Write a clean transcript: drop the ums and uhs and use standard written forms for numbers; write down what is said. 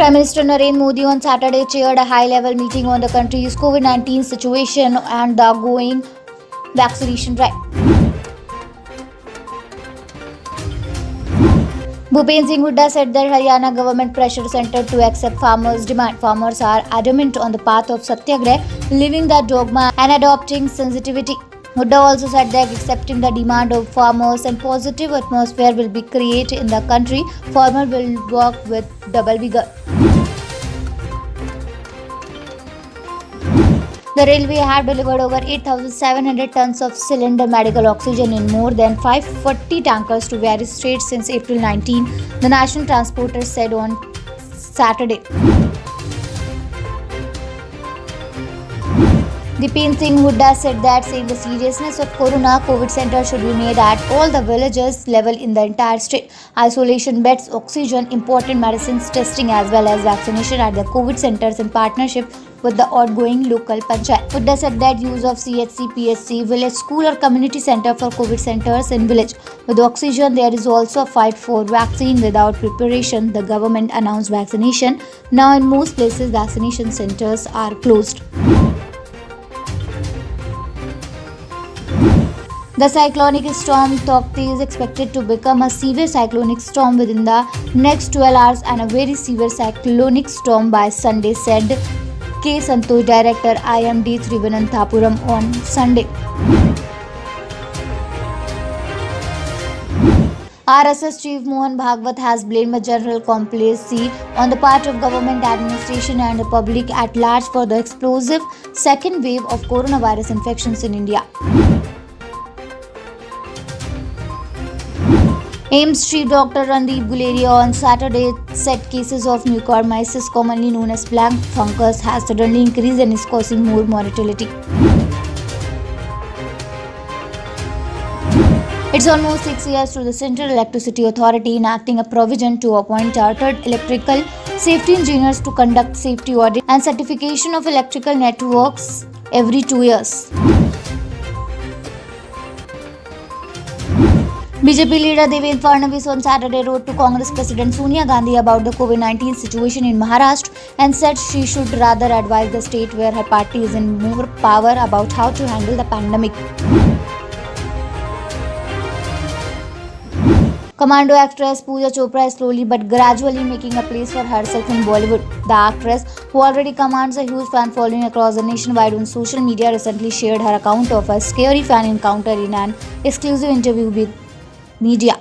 Prime Minister Narendra Modi on Saturday chaired a high-level meeting on the country's COVID-19 situation and the ongoing vaccination drive. Bhupen Singh Hooda said that Haryana government pressure center to accept farmers' demand. Farmers are adamant on the path of satyagrah, leaving the dogma and adopting sensitivity. Hooda also said that accepting the demand of farmers and positive atmosphere will be created in the country. Farmers will work with double vigor. The railway had delivered over 8,700 tons of cylinder medical oxygen in more than 540 tankers to various states since April 19, the national transporter said on Saturday. Bhupen Singh Hooda said that seeing the seriousness of Corona, COVID centers should be made at all the villages level in the entire state. Isolation beds, oxygen, important medicines testing as well as vaccination at the COVID centers in partnership with the ongoing local panchayat. Hooda said that use of CHC, PHC, village school or community center for COVID centers in village. With oxygen, there is also a fight for vaccine without preparation. The government announced vaccination. Now in most places, vaccination centers are closed. The cyclonic storm Taukte is expected to become a severe cyclonic storm within the next 12 hours and a very severe cyclonic storm by Sunday, said K. Santosh, Director IMD Thiruvananthapuram on Sunday. RSS Chief Mohan Bhagwat has blamed a general complacency on the part of government administration and the public at large for the explosive second wave of coronavirus infections in India. AIIMS Chief Dr. Randeep Guleria on Saturday said cases of mucormycosis, commonly known as plague fungus, has suddenly increased and is causing more mortality. It's almost 6 years to the Central Electricity Authority enacting a provision to appoint chartered electrical safety engineers to conduct safety audit and certification of electrical networks every 2 years. BJP leader Devendra Fadnavis on Saturday wrote to Congress President Sonia Gandhi about the COVID-19 situation in Maharashtra and said she should rather advise the state where her party is in more power about how to handle the pandemic. Commando actress Pooja Chopra is slowly but gradually making a place for herself in Bollywood. The actress, who already commands a huge fan following across the nationwide on social media, recently shared her account of a scary fan encounter in an exclusive interview with media.